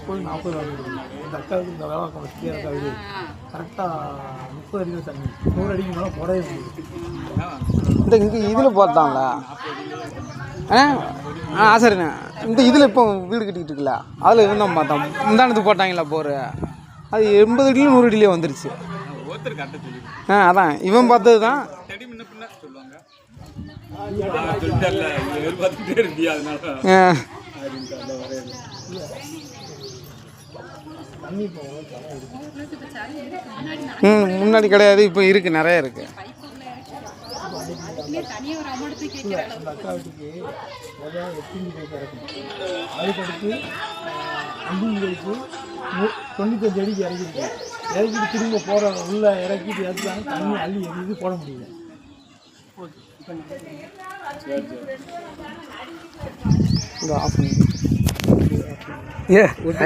கோயில் 40 இந்த அக்காவுக்கு இந்த வேலை வசதியாக இருக்காது. கரெக்டாக 30 அடியில் தண்ணி 100 அடிக்கு மேலே போடவே முடியுது. இந்த இங்கே இதில் பார்த்தாங்களா? சரிண்ணே. இந்த இதில் இப்போ வீடு கட்டிக்கிட்டு இருக்குல்ல, அதில் இருந்தோம் பார்த்தோம். முந்தானத்து போட்டாங்களா போர், அது 80 அடியிலும் 100 அடியிலே வந்துருச்சு. அதான் இவன் பார்த்தது தான். முன்னாடி கிடையாது, இப்போ இருக்குது, நிறைய இருக்குது. அந்த அக்கா வீட்டுக்கு அதுக்கடுத்து 5 அடிக்கு 95 அடிக்கு இறக்கிருக்கு. இறக்கிட்டு திரும்ப போகிற உள்ள இறக்கிட்டு எடுத்தாங்க. தண்ணி அள்ளி எது போட முடியல. ஆஃப்